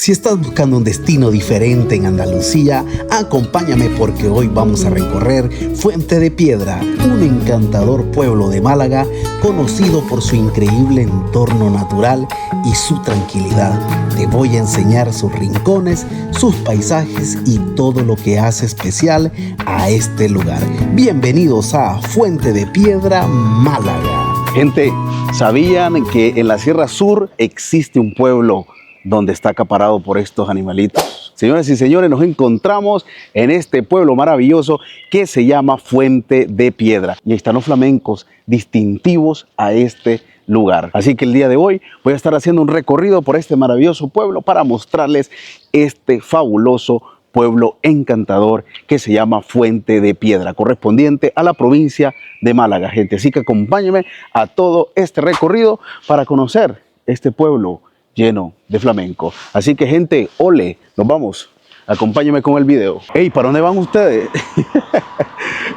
Si estás buscando un destino diferente en Andalucía, acompáñame porque hoy vamos a recorrer Fuente de Piedra, un encantador pueblo de Málaga conocido por su increíble entorno natural y su tranquilidad. Te voy a enseñar sus rincones, sus paisajes y todo lo que hace especial a este lugar. Bienvenidos a Fuente de Piedra, Málaga. Gente, ¿sabían que en la Sierra Sur existe un pueblo donde está acaparado por estos animalitos? Señoras y señores, nos encontramos en este pueblo maravilloso que se llama Fuente de Piedra. Y ahí están los flamencos distintivos a este lugar. Así que el día de hoy voy a estar haciendo un recorrido por este maravilloso pueblo para mostrarles este fabuloso pueblo encantador que se llama Fuente de Piedra, correspondiente a la provincia de Málaga, gente. Así que acompáñenme a todo este recorrido para conocer este pueblo lleno de flamenco. Así que, gente, ole, nos vamos. Acompáñenme con el video. Ey, ¿para dónde van ustedes?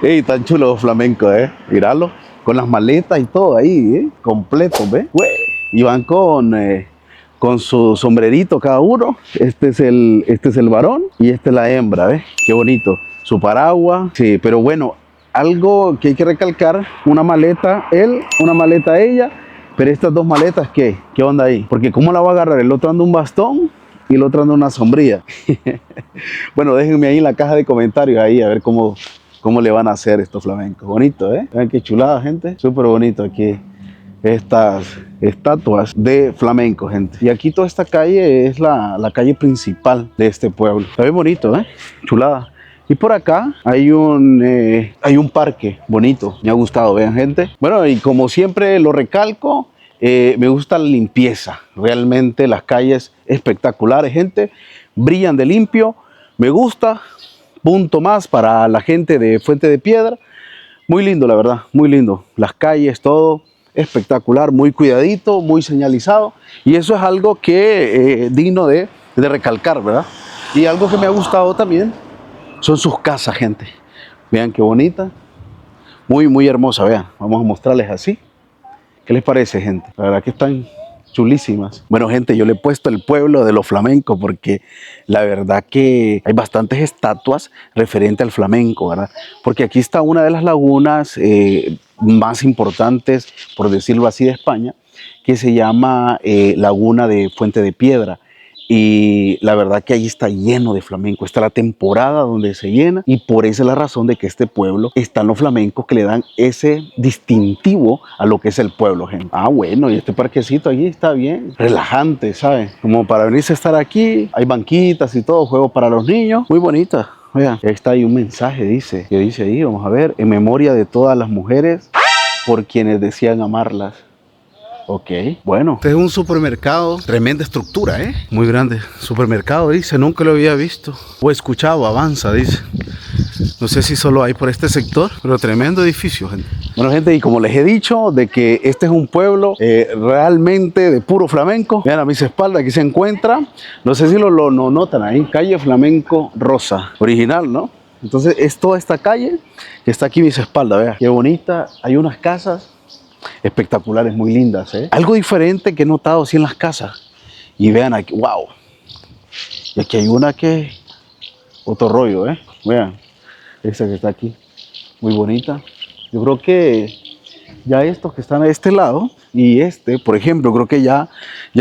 Ey, tan chulos los flamencos, Míralo, con las maletas y todo ahí, completo, ¿ves? Y van con su sombrerito cada uno. Este es el varón y esta es la hembra, ¿ves? Qué bonito. Su paraguas. Sí, pero bueno, algo que hay que recalcar, una maleta él, una maleta ella. Pero estas dos maletas, ¿qué onda ahí? Porque ¿cómo la va a agarrar? El otro anda un bastón y el otro anda una sombrilla. Bueno, déjenme ahí en la caja de comentarios ahí a ver cómo le van a hacer estos flamencos. Bonito, ¿eh? Vean qué chulada, gente. Súper bonito aquí estas estatuas de flamenco, gente. Y aquí toda esta calle es la calle principal de este pueblo. Está bien bonito, ¿eh? Chulada. Y por acá hay un parque bonito, me ha gustado, vean, gente. Bueno, y como siempre lo recalco, me gusta la limpieza. Realmente las calles espectaculares, gente, brillan de limpio. Me gusta, punto más para la gente de Fuente de Piedra. Muy lindo, la verdad, muy lindo. Las calles, todo espectacular, muy cuidadito, muy señalizado. Y eso es algo que digno de recalcar, ¿verdad? Y algo que me ha gustado también son sus casas, gente. Vean qué bonita. Muy, muy hermosa, vean. Vamos a mostrarles así. ¿Qué les parece, gente? La verdad que están chulísimas. Bueno, gente, yo le he puesto el pueblo de los flamencos porque la verdad que hay bastantes estatuas referentes al flamenco, ¿verdad? Porque aquí está una de las lagunas más importantes, por decirlo así, de España, que se llama Laguna de Fuente de Piedra. Y la verdad que ahí está lleno de flamenco. Está la temporada donde se llena y por esa es la razón de que este pueblo están los flamencos que le dan ese distintivo a lo que es el pueblo, gente. Ah, bueno, y este parquecito allí está bien relajante, ¿sabes? Como para venirse a estar aquí. Hay banquitas y todo, juegos para los niños. Muy bonita. Vean, ahí está ahí un mensaje, que dice ahí, vamos a ver, en memoria de todas las mujeres por quienes decían amarlas. Ok, bueno. Este es un supermercado, tremenda estructura, muy grande. Supermercado, dice, nunca lo había visto o escuchado, Avanza, dice. No sé si solo hay por este sector, pero tremendo edificio, gente. Bueno, gente, y como les he dicho, de que este es un pueblo realmente de puro flamenco. Vean a mis espaldas, aquí se encuentra, no sé si lo notan ahí, calle Flamenco Rosa, original, ¿no? Entonces es toda esta calle que está aquí a mis espaldas, vean, qué bonita. Hay unas casas espectaculares, muy lindas, Algo diferente que he notado así en las casas. Y vean aquí, wow. Y aquí hay una que otro rollo, Vean, esta que está aquí, muy bonita. Yo creo que ya estos que están a este lado y por ejemplo, creo que ya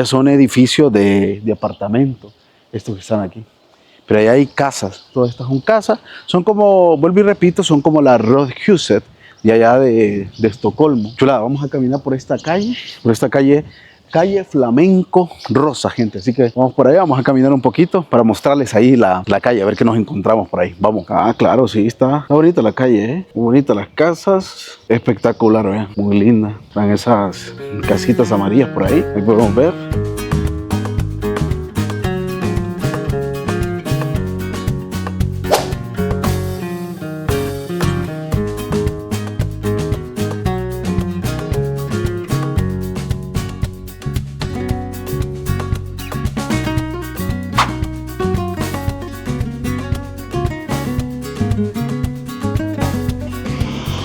son edificios de apartamentos, estos que están aquí. Pero ahí hay casas, todas estas son casas, son como, vuelvo y repito, son como la Rådhuset de allá de Estocolmo. Chulada, vamos a caminar por esta calle, calle Flamenco Rosa, gente. Así que vamos por allá, vamos a caminar un poquito para mostrarles ahí la calle, a ver qué nos encontramos por ahí. Vamos. Ah, claro, sí, está bonita la calle, Muy bonita las casas, espectacular, vean, muy linda. Están esas casitas amarillas por ahí podemos ver.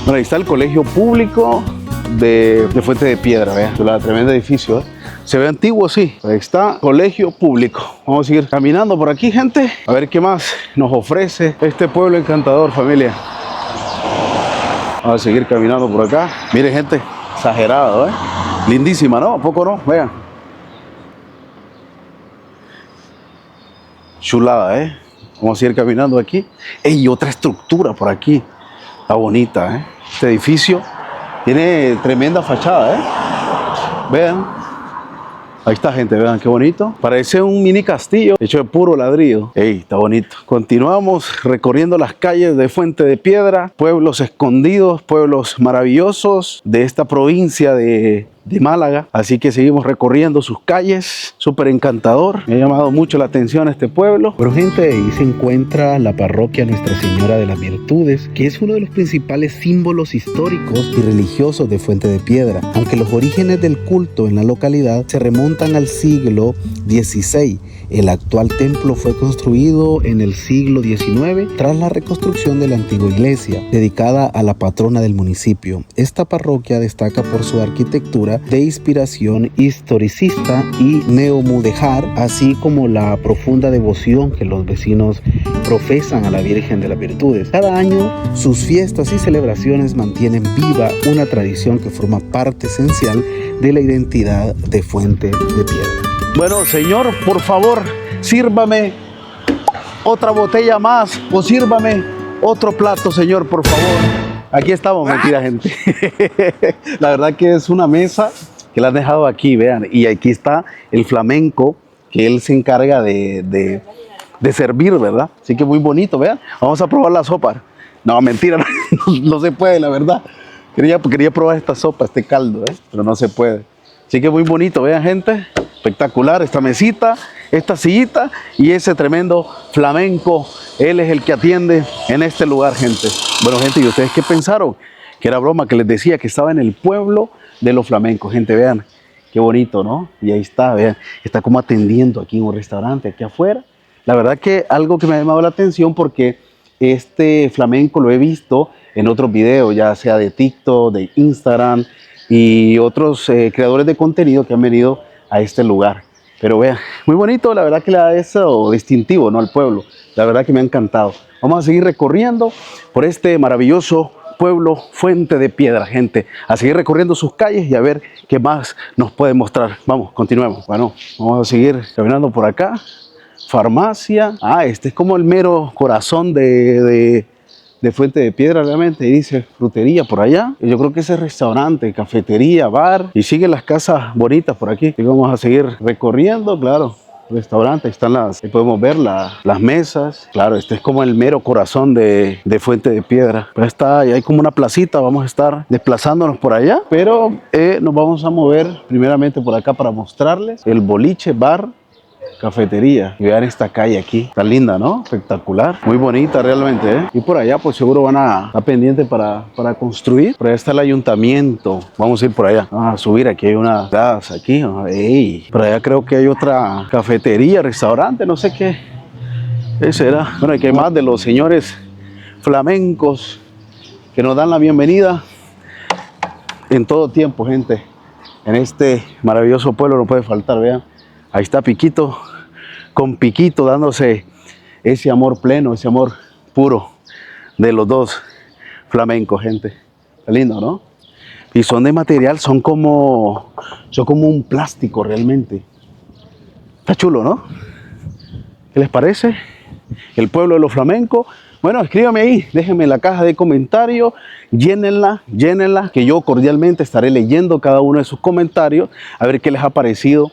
Bueno, ahí está el colegio público de Fuente de Piedra, vean, la tremendo edificio, Se ve antiguo, sí. Ahí está, colegio público. Vamos a seguir caminando por aquí, gente. A ver qué más nos ofrece este pueblo encantador, familia. Vamos a seguir caminando por acá. Miren, gente, exagerado, ¿eh? Lindísima, ¿no? ¿A poco no? Vean. Chulada, ¿eh? Vamos a seguir caminando aquí. ¡Ey! Otra estructura por aquí. Está bonita, ¿eh? Este edificio tiene tremenda fachada, ¿eh? Vean. Ahí está, gente, vean qué bonito. Parece un mini castillo hecho de puro ladrillo. ¡Ey! Está bonito. Continuamos recorriendo las calles de Fuente de Piedra, pueblos escondidos, pueblos maravillosos de esta provincia de Málaga. Así que seguimos recorriendo sus calles. Súper encantador. Me ha llamado mucho la atención este pueblo. Pero gente, ahí se encuentra la parroquia Nuestra Señora de las Virtudes, que es uno de los principales símbolos históricos y religiosos de Fuente de Piedra. Aunque los orígenes del culto en la localidad se remontan al siglo XVI, el actual templo fue construido en el siglo XIX tras la reconstrucción de la antigua iglesia, dedicada a la patrona del municipio. Esta parroquia destaca por su arquitectura de inspiración historicista y neomudéjar, así como la profunda devoción que los vecinos profesan a la Virgen de las Virtudes. Cada año, sus fiestas y celebraciones mantienen viva una tradición que forma parte esencial de la identidad de Fuente de Piedra. Bueno, señor, por favor, sírvame otra botella más o sírvame otro plato, señor, por favor. Aquí estamos, mentira, gente. La verdad que es una mesa que la han dejado aquí, vean. Y aquí está el flamenco que él se encarga de servir, ¿verdad? Así que muy bonito, vean. Vamos a probar la sopa. No, mentira, no se puede, la verdad. Quería probar esta sopa, este caldo, pero no se puede. Así que muy bonito, vean, gente. Espectacular esta mesita, esta sillita y ese tremendo flamenco. Él es el que atiende en este lugar, gente. Bueno, gente, ¿y ustedes qué pensaron? Que era broma, que les decía que estaba en el pueblo de los flamencos. Gente, vean, qué bonito, ¿no? Y ahí está, vean, está como atendiendo aquí en un restaurante, aquí afuera. La verdad que algo que me ha llamado la atención porque este flamenco lo he visto en otros videos, ya sea de TikTok, de Instagram y otros creadores de contenido que han venido a este lugar. Pero vean, muy bonito, la verdad que le da eso distintivo, ¿no? Al pueblo. La verdad que me ha encantado. Vamos a seguir recorriendo por este maravilloso pueblo Fuente de Piedra, gente. A seguir recorriendo sus calles y a ver qué más nos puede mostrar. Vamos, continuemos. Bueno, vamos a seguir caminando por acá. Farmacia. Ah, este es como el mero corazón de Fuente de Piedra, realmente. Y dice frutería por allá. Y yo creo que ese es restaurante, cafetería, bar. Y siguen las casas bonitas por aquí. Y vamos a seguir recorriendo, claro. Restaurante, están ahí podemos ver las mesas. Claro, este es como el mero corazón de Fuente de Piedra. Pues está, y hay como una placita, vamos a estar desplazándonos por allá. Pero nos vamos a mover primeramente por acá para mostrarles el boliche, bar, cafetería. Y vean esta calle aquí, tan linda, ¿no? Espectacular, muy bonita realmente, ¿eh? Y por allá pues seguro van a estar pendientes para construir. Por allá está el ayuntamiento, vamos a ir por allá, vamos a subir, aquí hay una casa aquí. ¡Ey! Por allá creo que hay otra cafetería, restaurante, no sé qué será. Bueno, aquí hay más de los señores flamencos que nos dan la bienvenida en todo tiempo, gente. En este maravilloso pueblo no puede faltar, vean. Ahí está Piquito, con Piquito dándose ese amor pleno, ese amor puro de los dos flamencos, gente. Está lindo, ¿no? Y son de material, son como un plástico realmente. Está chulo, ¿no? ¿Qué les parece? El pueblo de los flamencos. Bueno, escríbame ahí, déjenme en la caja de comentarios, llénenla, que yo cordialmente estaré leyendo cada uno de sus comentarios, a ver qué les ha parecido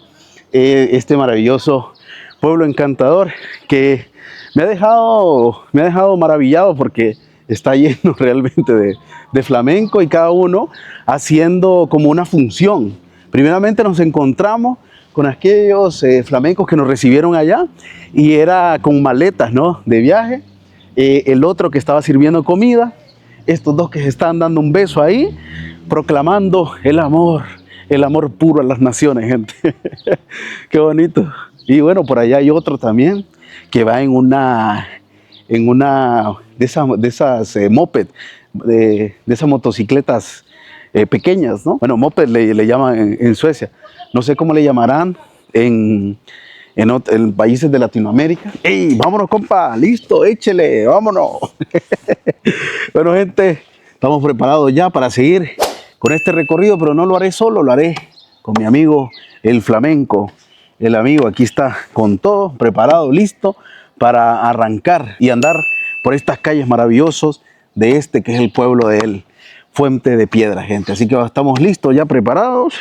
este maravilloso pueblo encantador que me ha dejado maravillado porque está lleno realmente de flamenco y cada uno haciendo como una función. Primeramente nos encontramos con aquellos flamencos que nos recibieron allá y era con maletas, ¿no? De viaje. El otro que estaba sirviendo comida, estos dos que se están dando un beso ahí, proclamando el amor puro a las naciones, gente. Qué bonito. Y bueno, por allá hay otro también que va en una de esas moped, de esas motocicletas pequeñas, ¿no? Bueno, moped le llaman en Suecia. No sé cómo le llamarán en países de Latinoamérica. ¡Ey, vámonos, compa! ¡Listo, échele! ¡Vámonos! Bueno, gente, estamos preparados ya para seguir con este recorrido, pero no lo haré solo, lo haré con mi amigo, el flamenco. El amigo aquí está con todo, preparado, listo para arrancar y andar por estas calles maravillosas de este que es el pueblo de él, Fuente de Piedra, gente. Así que estamos listos, ya preparados,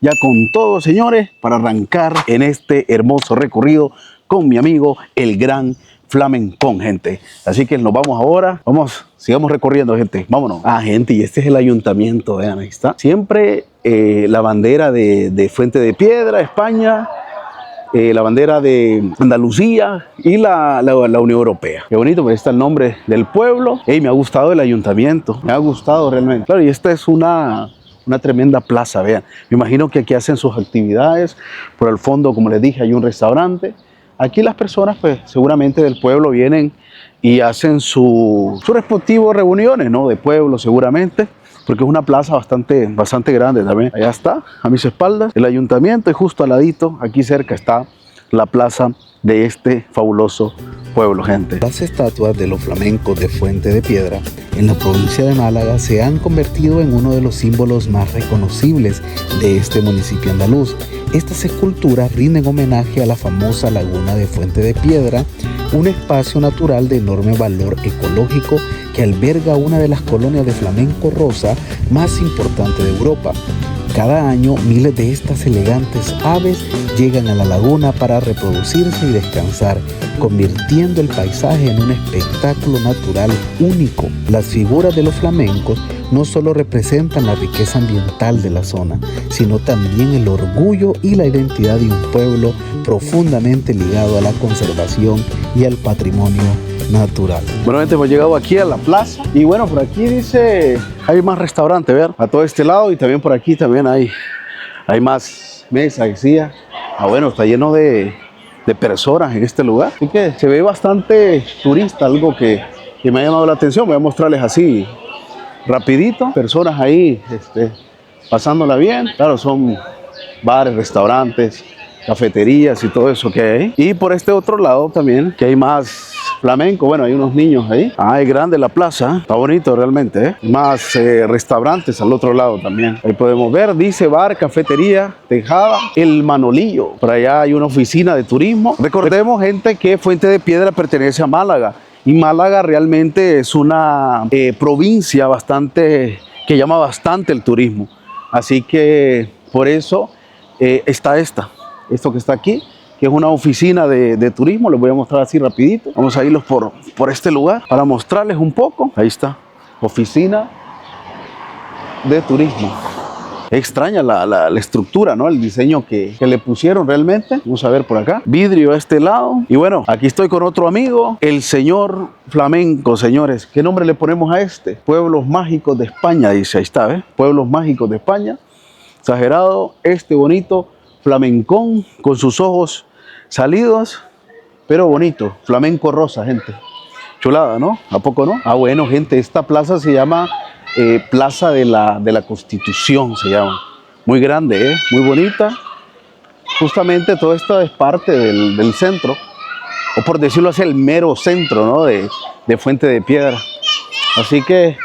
ya con todo, señores, para arrancar en este hermoso recorrido con mi amigo, el gran flamencón, gente. Así que nos vamos ahora, sigamos recorriendo, gente, vámonos. Gente, y este es el ayuntamiento, vean, ahí está. Siempre la bandera de Fuente de Piedra, España, la bandera de Andalucía y la Unión Europea. Qué bonito, pues está el nombre del pueblo. Me ha gustado el ayuntamiento, me ha gustado realmente. Claro, y esta es una tremenda plaza, vean. Me imagino que aquí hacen sus actividades. Por el fondo, como les dije, hay un restaurante. Aquí las personas, pues seguramente del pueblo vienen y hacen sus respectivas reuniones, ¿no? De pueblo, seguramente. Porque es una plaza bastante grande también. Allá está, a mis espaldas, el ayuntamiento, y justo al ladito, aquí cerca está la plaza de este fabuloso pueblo, gente. Las estatuas de los flamencos de Fuente de Piedra en la provincia de Málaga se han convertido en uno de los símbolos más reconocibles de este municipio andaluz. Estas esculturas rinden homenaje a la famosa laguna de Fuente de Piedra, un espacio natural de enorme valor ecológico que alberga una de las colonias de flamenco rosa más importantes de Europa. Cada año, miles de estas elegantes aves llegan a la laguna para reproducirse y descansar, convirtiendo el paisaje en un espectáculo natural único. Las figuras de los flamencos no solo representan la riqueza ambiental de la zona, sino también el orgullo y la identidad de un pueblo profundamente ligado a la conservación y al patrimonio natural. Bueno, gente, hemos llegado aquí a la plaza y bueno, por aquí dice, hay más restaurantes, ¿ver? A todo este lado, y también por aquí también hay más mesas, decía. Bueno, está lleno de personas en este lugar, así que se ve bastante turista, algo que me ha llamado la atención. Voy a mostrarles así rapidito, personas ahí pasándola bien. Claro, son bares, restaurantes, cafeterías y todo eso que hay. Y por este otro lado también, que hay más flamenco. Bueno, hay unos niños ahí. Es grande la plaza, está bonito realmente, ¿eh? Más restaurantes al otro lado también. Ahí podemos ver, dice bar, cafetería, tejada, el Manolillo. Por allá hay una oficina de turismo. Recordemos, gente, que Fuente de Piedra pertenece a Málaga. Y Málaga realmente es una provincia que llama bastante el turismo. Así que por eso está esto que está aquí, que es una oficina de turismo. Les voy a mostrar así rapidito. Vamos a irlos por este lugar para mostrarles un poco. Ahí está, oficina de turismo. Extraña la estructura, ¿no? El diseño que le pusieron realmente. Vamos a ver por acá. Vidrio a este lado. Y bueno, aquí estoy con otro amigo, el señor flamenco, señores. ¿Qué nombre le ponemos a este? Pueblos Mágicos de España, dice. Ahí está, ¿ves? Pueblos Mágicos de España. Exagerado, bonito flamencón con sus ojos salidos, pero bonito. Flamenco rosa, gente. Chulada, ¿no? ¿A poco no? Bueno, gente, esta plaza se llama Plaza de la Constitución, se llama. Muy grande, muy bonita. Justamente todo esto es parte del centro, o por decirlo así, el mero centro, ¿no? de Fuente de Piedra. Así que,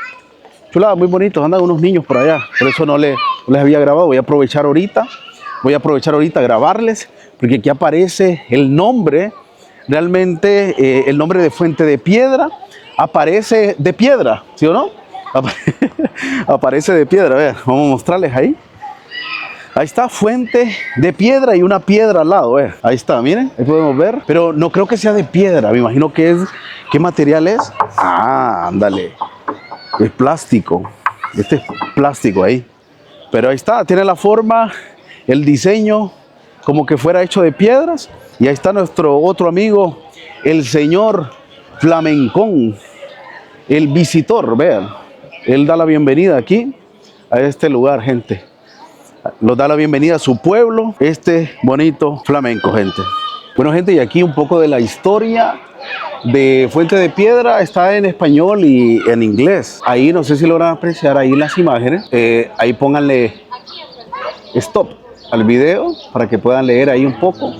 chulada, muy bonito. Andan unos niños por allá, por eso no les había grabado. Voy a aprovechar ahorita a grabarles, porque aquí aparece el nombre, realmente el nombre de Fuente de Piedra, aparece de piedra, ¿sí o no? Aparece de piedra, vean, vamos a mostrarles ahí. Ahí está, Fuente de Piedra y una piedra al lado, ahí está, miren, ahí podemos ver, pero no creo que sea de piedra, me imagino que es, ¿qué material es? Ándale, es plástico, este es plástico ahí, pero ahí está, tiene la forma, el diseño, como que fuera hecho de piedras. Y ahí está nuestro otro amigo, el señor flamencón, el visitor, vean. Él da la bienvenida aquí, a este lugar, gente. Nos da la bienvenida a su pueblo, bonito flamenco, gente. Bueno, gente, y aquí un poco de la historia de Fuente de Piedra está en español y en inglés. Ahí no sé si logran apreciar ahí las imágenes. Ahí pónganle stop al video para que puedan leer ahí un poco,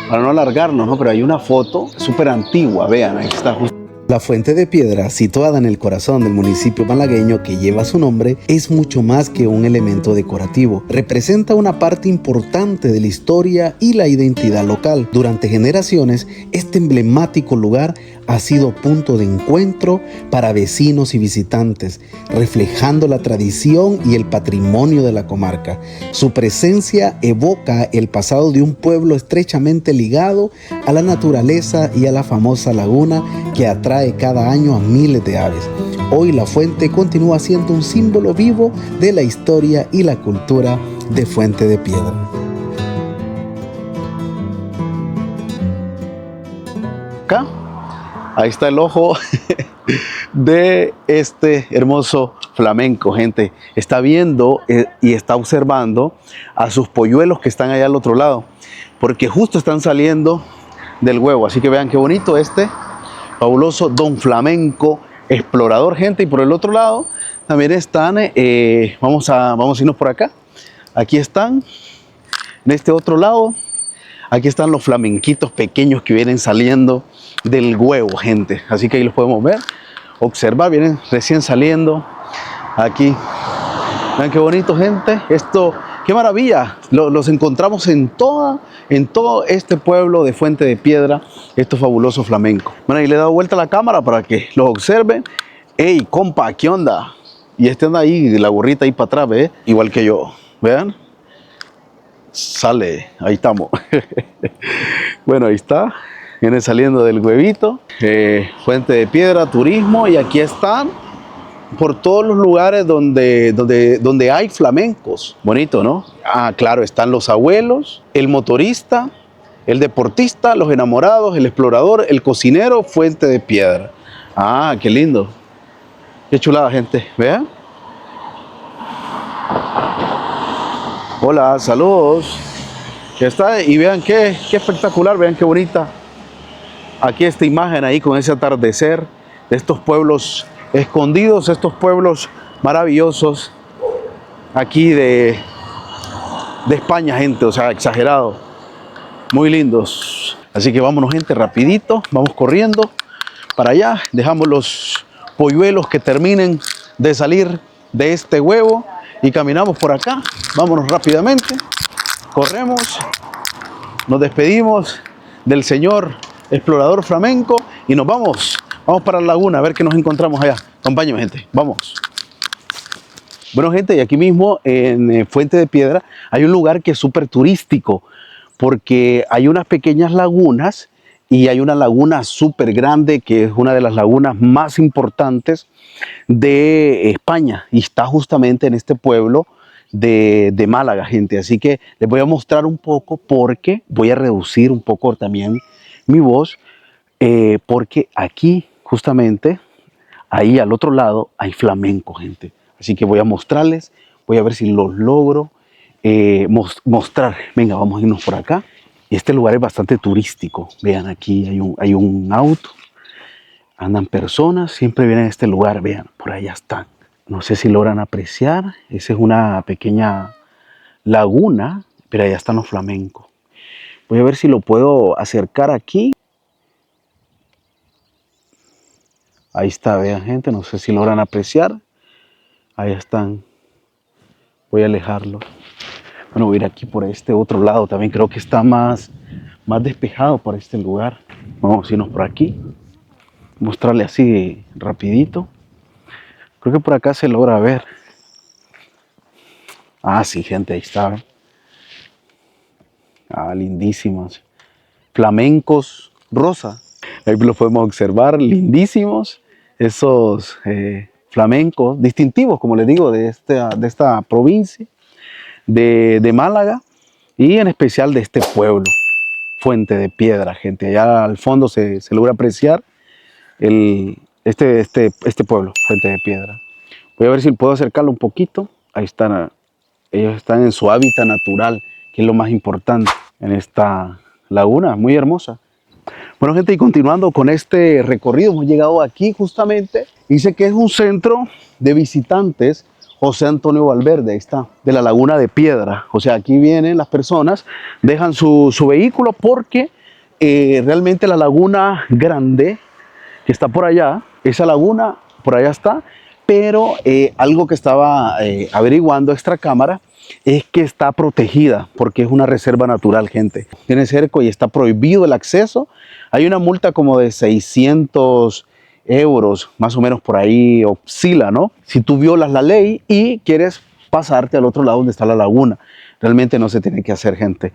para no alargarnos, ¿no? Pero hay una foto súper antigua, vean, ahí está justo. La Fuente de Piedra, situada en el corazón del municipio malagueño que lleva su nombre, es mucho más que un elemento decorativo. Representa una parte importante de la historia y la identidad local. Durante generaciones, este emblemático lugar ha sido punto de encuentro para vecinos y visitantes, reflejando la tradición y el patrimonio de la comarca. Su presencia evoca el pasado de un pueblo estrechamente ligado a la naturaleza y a la famosa laguna que atrae cada año a miles de aves. Hoy la fuente continúa siendo un símbolo vivo de la historia y la cultura de Fuente de Piedra. Acá, ahí está el ojo de este hermoso flamenco, gente. Está viendo y está observando a sus polluelos que están allá al otro lado, porque justo están saliendo del huevo. Así que vean qué bonito este fabuloso Don Flamenco explorador, gente. Y por el otro lado también están, vamos a irnos por acá. Aquí están, en este otro lado, aquí están los flamenquitos pequeños que vienen saliendo del huevo, gente. Así que ahí los podemos ver, observar, vienen recién saliendo aquí. Vean qué bonito, gente. Esto, qué maravilla. Los encontramos en todo este pueblo de Fuente de Piedra, estos fabulosos flamencos. Bueno, ahí le he dado vuelta a la cámara para que los observen. Ey, compa, ¿qué onda? Y este anda ahí, la gorrita ahí para atrás, ¿ve? Igual que yo. Vean. Sale, ahí estamos. Bueno, ahí está. Viene saliendo del huevito. Fuente de Piedra, turismo. Y aquí están por todos los lugares donde hay flamencos. Bonito, ¿no? Ah, claro, están los abuelos, el motorista, el deportista, los enamorados, el explorador, el cocinero, Fuente de Piedra. Ah, qué lindo. Qué chulada, gente. Vean. Hola, saludos. Ya está. Y vean qué espectacular, vean qué bonita. Aquí esta imagen ahí con ese atardecer de estos pueblos escondidos, estos pueblos maravillosos aquí de España, gente, o sea, exagerado, muy lindos. Así que vámonos, gente, rapidito, vamos corriendo para allá, dejamos los polluelos que terminen de salir de este huevo y caminamos por acá. Vámonos rápidamente, corremos, nos despedimos del señor explorador flamenco y nos vamos para la laguna a ver qué nos encontramos allá. Acompáñenme, gente, vamos. Bueno, gente, y aquí mismo en Fuente de Piedra hay un lugar que es súper turístico porque hay unas pequeñas lagunas y hay una laguna súper grande que es una de las lagunas más importantes de España y está justamente en este pueblo de Málaga, gente. Así que les voy a mostrar un poco porque voy a reducir un poco también mi voz porque aquí justamente ahí al otro lado hay flamenco, gente. Así que voy a mostrarles, voy a ver si los logro mostrar. Venga, vamos a irnos por acá. Este lugar es bastante turístico. Vean, aquí hay un auto. Andan personas, siempre vienen a este lugar. Vean, por allá están. No sé si logran apreciar. Esa es una pequeña laguna, pero allá están los flamencos. Voy a ver si lo puedo acercar aquí. Ahí está, vean, gente, no sé si logran apreciar. Ahí están. Voy a alejarlo. Bueno, voy a ir aquí por este otro lado. También creo que está más despejado por este lugar. Vamos a irnos por aquí. Mostrarle así rapidito. Creo que por acá se logra ver. Ah, sí, gente, ahí está. ¿Ven? Ah, lindísimos. Flamencos rosa. Ahí los podemos observar, lindísimos. Esos flamencos distintivos, como les digo, de esta provincia de Málaga y en especial de este pueblo, Fuente de Piedra, gente. Allá al fondo se logra apreciar este pueblo, Fuente de Piedra. Voy a ver si puedo acercarlo un poquito. Ahí están, ellos están en su hábitat natural, que es lo más importante en esta laguna, muy hermosa. Bueno, gente, y continuando con este recorrido, hemos llegado aquí justamente. Dice que es un centro de visitantes José Antonio Valverde, ahí está, de la Laguna de Piedra. O sea, aquí vienen las personas, dejan su vehículo porque realmente la laguna grande que está por allá, esa laguna por allá está, pero algo que estaba averiguando extra cámara es que está protegida porque es una reserva natural, gente. Tiene cerco y está prohibido el acceso. Hay una multa como de 600 euros, más o menos por ahí oscila, ¿no? Si tú violas la ley y quieres pasarte al otro lado donde está la laguna. Realmente no se tiene que hacer, gente.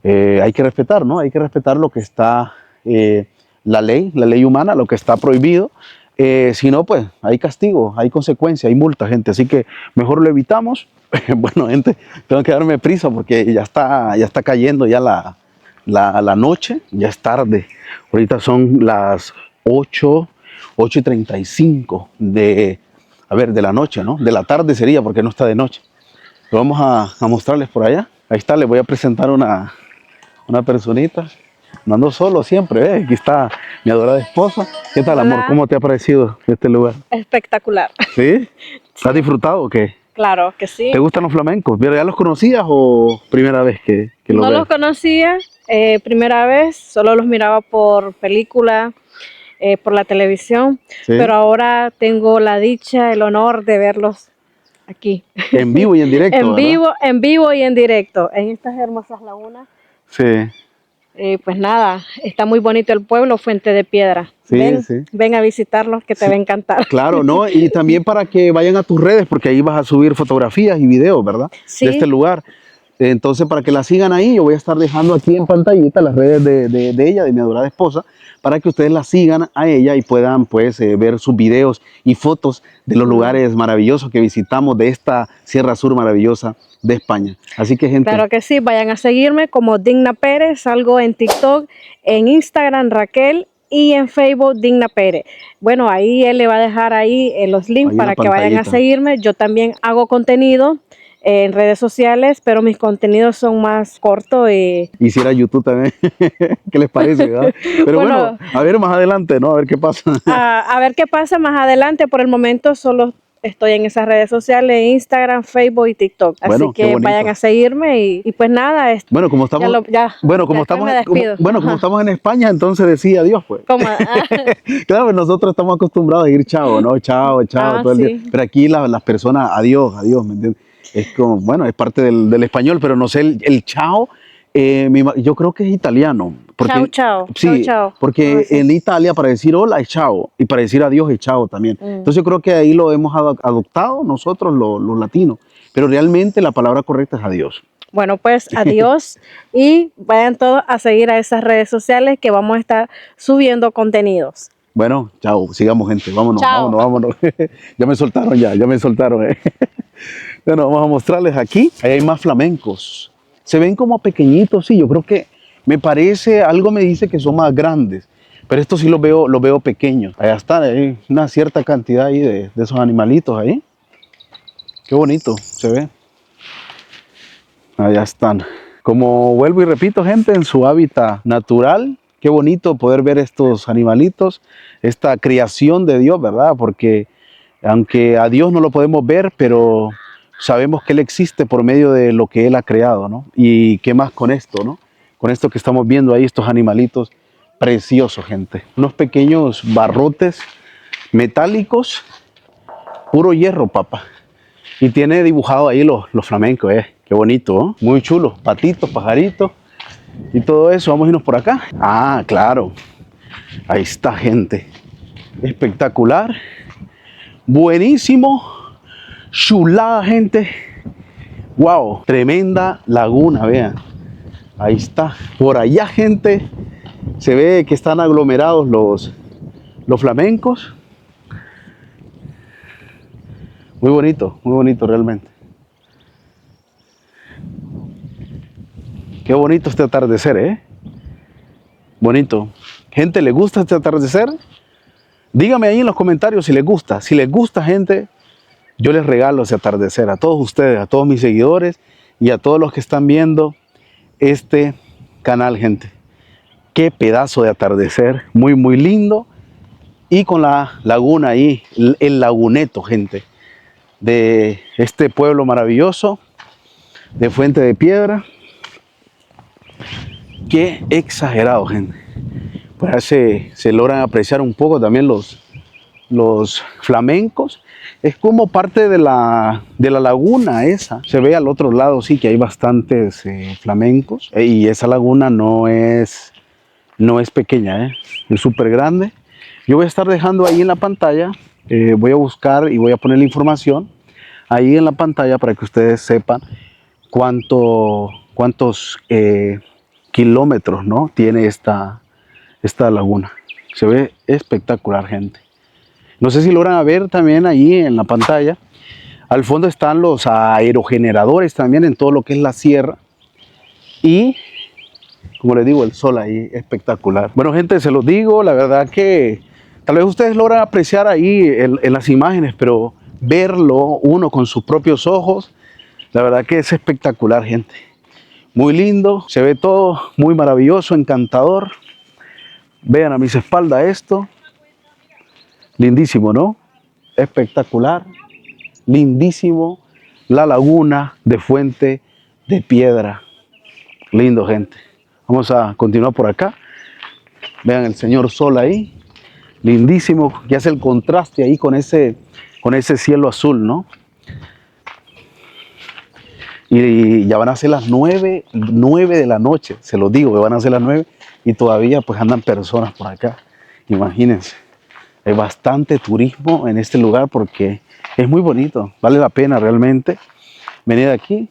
Hay que respetar, ¿no? Hay que respetar lo que está, la ley humana, lo que está prohibido. Si no, pues hay castigo, hay consecuencia, hay multa, gente. Así que mejor lo evitamos. Bueno, gente, tengo que darme prisa porque ya está cayendo ya la noche, ya es tarde. Ahorita son las 8:35 de la noche, ¿no? De la tarde sería porque no está de noche. Lo vamos a mostrarles por allá. Ahí está, les voy a presentar una personita. No ando solo siempre, ¿eh? Aquí está mi adorada esposa. ¿Qué tal, Hola. amor? ¿Cómo te ha parecido este lugar? Espectacular. ¿Sí? ¿Has disfrutado o qué? Claro que sí. ¿Te gustan los flamencos? ¿Ya los conocías o primera vez que los No ves? los conocía, primera vez, solo los miraba por película, por la televisión, Sí. pero ahora tengo la dicha, el honor de verlos aquí. En vivo y en directo, En ¿verdad? vivo y en directo, en estas hermosas lagunas. Sí. Pues nada, está muy bonito el pueblo, Fuente de Piedra. Sí, ven, sí. ven a visitarlos que te va a encantar. Claro, ¿no? Y también para que vayan a tus redes, porque ahí vas a subir fotografías y videos, ¿verdad? Sí. De este lugar. Entonces, para que la sigan ahí, yo voy a estar dejando aquí en pantallita las redes de ella, de mi adorada esposa, para que ustedes la sigan a ella y puedan, pues, ver sus videos y fotos de los lugares maravillosos que visitamos de esta Sierra Sur maravillosa de España. Así que, gente, Claro que sí, vayan a seguirme como Digna Pérez, salgo en TikTok, en Instagram Raquel y en Facebook Digna Pérez. Bueno, ahí él le va a dejar ahí los links Ahí en para la que vayan a pantallita. seguirme. Yo también hago contenido en redes sociales, pero mis contenidos son más cortos y hiciera YouTube también. ¿Qué les parece, verdad? Pero bueno, a ver más adelante, ¿no? A ver qué pasa. a ver qué pasa más adelante. Por el momento solo estoy en esas redes sociales, Instagram, Facebook y TikTok. Bueno, Así qué que bonito. vayan a seguirme y pues nada. Bueno, como estamos, como estamos en España, entonces decía adiós, pues. ¿Cómo? Claro, pues nosotros estamos acostumbrados a ir chao, ¿no? Chao, todo el día. Pero aquí las personas, adiós, ¿me entiendes? Es como, bueno, es parte del español, pero no sé, el chao, yo creo que es italiano. Porque, Chao. Sí, chao. porque en Italia para decir hola es chao y para decir adiós es chao también. Entonces yo creo que ahí lo hemos adoptado nosotros los latinos, pero realmente la palabra correcta es adiós. Bueno, pues adiós y vayan todos a seguir a esas redes sociales que vamos a estar subiendo contenidos. Bueno, chao, sigamos, gente, vámonos. Ya me soltaron. Bueno, vamos a mostrarles aquí, ahí hay más flamencos. Se ven como pequeñitos, sí, yo creo que algo me dice que son más grandes, pero estos sí los veo pequeños. Allá están, hay una cierta cantidad ahí de esos animalitos ahí. Qué bonito se ve. Allá están. Como vuelvo y repito, gente, en su hábitat natural. Qué bonito poder ver estos animalitos, esta creación de Dios, ¿verdad? Porque aunque a Dios no lo podemos ver, pero sabemos que Él existe por medio de lo que Él ha creado, ¿no? Y qué más con esto, ¿no? Con esto que estamos viendo ahí, estos animalitos preciosos, gente. Unos pequeños barrotes metálicos, puro hierro, papá. Y tiene dibujado ahí los flamencos, Qué bonito, ¿no? Muy chulo. Patitos, pajaritos y todo eso. Vamos a irnos por acá. Ah, claro. Ahí está, gente. Espectacular. Buenísimo. Chulada, gente. Wow. Tremenda laguna, vean. Ahí está. Por allá, gente, se ve que están aglomerados los flamencos. Muy bonito realmente. Qué bonito este atardecer, ¿eh? Bonito. Gente, ¿le gusta este atardecer? Dígame ahí en los comentarios si les gusta. Si les gusta, gente, yo les regalo ese atardecer a todos ustedes, a todos mis seguidores y a todos los que están viendo este canal, gente. Qué pedazo de atardecer, muy, muy lindo. Y con la laguna ahí, el laguneto, gente, de este pueblo maravilloso de Fuente de Piedra. Qué exagerado, gente. Pues se logran apreciar un poco también los flamencos. Es como parte de la laguna esa. Se ve al otro lado, sí, que hay bastantes flamencos. Y esa laguna no es pequeña, es súper grande. Yo voy a estar dejando ahí en la pantalla, voy a buscar y voy a poner la información ahí en la pantalla para que ustedes sepan cuántos kilómetros, ¿no?, tiene esta laguna. Se ve espectacular, gente. No sé si logran ver también ahí en la pantalla. Al fondo están los aerogeneradores también en todo lo que es la sierra. Y, como les digo, el sol ahí espectacular. Bueno, gente, se los digo, la verdad que tal vez ustedes logran apreciar ahí en las imágenes, pero verlo uno con sus propios ojos, la verdad que es espectacular, gente. Muy lindo, se ve todo muy maravilloso, encantador. Vean a mis espaldas esto. Lindísimo, ¿no? Espectacular, lindísimo. La laguna de Fuente de Piedra. Lindo, gente. Vamos a continuar por acá. Vean el señor sol ahí. Lindísimo, que hace el contraste ahí con ese cielo azul, ¿no? Y ya van a ser las 9 de la noche, se los digo, que van a ser las 9 y todavía pues andan personas por acá. Imagínense, hay bastante turismo en este lugar porque es muy bonito, vale la pena realmente venir aquí.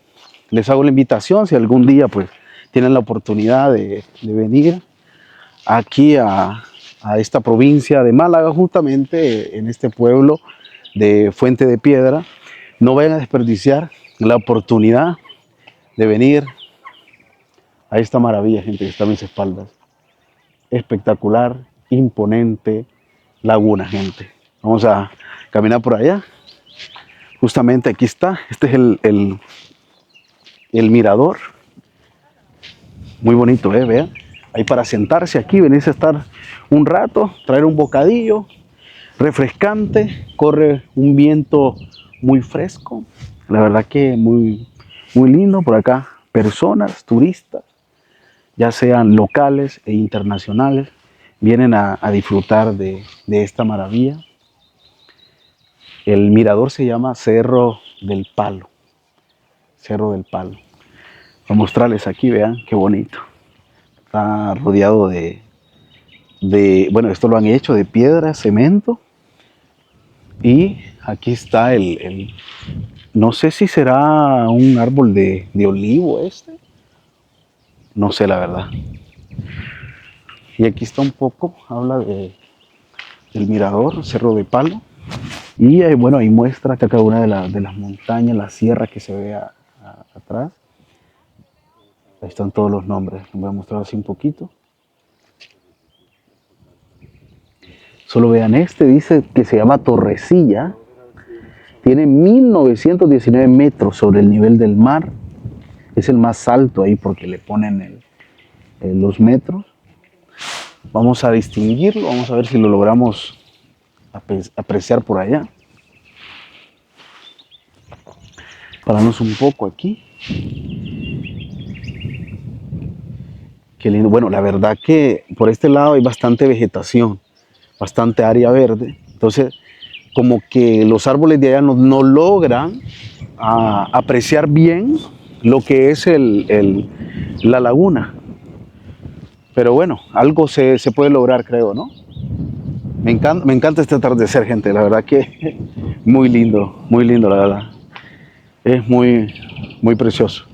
Les hago la invitación, si algún día pues tienen la oportunidad de venir aquí a esta provincia de Málaga, justamente en este pueblo de Fuente de Piedra, no vayan a desperdiciar la oportunidad de venir a esta maravilla, gente, que está a mis espaldas. Espectacular, imponente laguna, gente. Vamos a caminar por allá. Justamente aquí está, este es el mirador. Muy bonito, vean. Ahí para sentarse aquí, venirse a estar un rato, traer un bocadillo refrescante, corre un viento muy fresco, la verdad que muy, muy lindo. Por acá personas, turistas, ya sean locales e internacionales, vienen a disfrutar de esta maravilla. El mirador se llama Cerro del Palo. Cerro del Palo. Voy a mostrarles aquí, vean qué bonito. Está rodeado bueno, esto lo han hecho de piedra, cemento. Y aquí está no sé si será un árbol de olivo este. No sé la verdad. Y aquí está un poco, habla del mirador, Cerro de Palo. Y bueno, ahí muestra que cada una de las montañas, la sierra que se ve atrás. Ahí están todos los nombres. Les voy a mostrar así un poquito. Solo vean dice que se llama Torrecilla. Tiene 1919 metros sobre el nivel del mar. Es el más alto ahí porque le ponen los metros. Vamos a distinguirlo, vamos a ver si lo logramos apreciar por allá. Paramos un poco aquí. Qué lindo. Bueno, la verdad que por este lado hay bastante vegetación, bastante área verde. Entonces, como que los árboles de allá no logran apreciar bien lo que es la laguna. Pero bueno, algo se puede lograr, creo, ¿no? Me encanta este atardecer, gente. La verdad que muy lindo, la verdad. Es muy, muy precioso.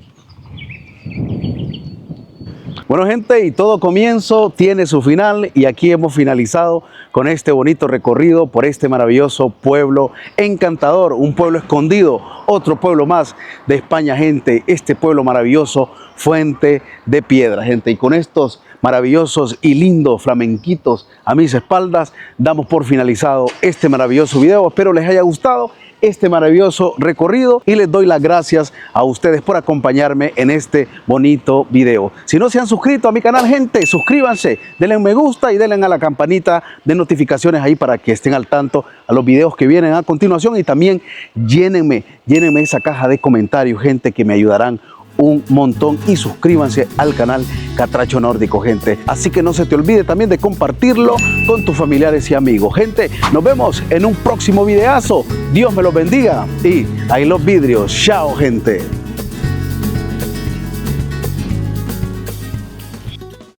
Bueno, gente, y todo comienzo tiene su final y aquí hemos finalizado con este bonito recorrido por este maravilloso pueblo encantador, un pueblo escondido, otro pueblo más de España, gente, este pueblo maravilloso, Fuente de Piedra, gente. Y con estos maravillosos y lindos flamenquitos a mis espaldas, damos por finalizado este maravilloso video. Espero les haya gustado este maravilloso recorrido y les doy las gracias a ustedes por acompañarme en este bonito video. Si no se han suscrito a mi canal, gente, suscríbanse, denle un me gusta y denle a la campanita de notificaciones ahí para que estén al tanto a los videos que vienen a continuación, y también llénenme esa caja de comentarios, gente, que me ayudarán un montón, y suscríbanse al canal Catracho Nórdico, gente. Así que no se te olvide también de compartirlo con tus familiares y amigos. Gente, nos vemos en un próximo videazo. Dios me los bendiga y I love vidrios. Chao, gente.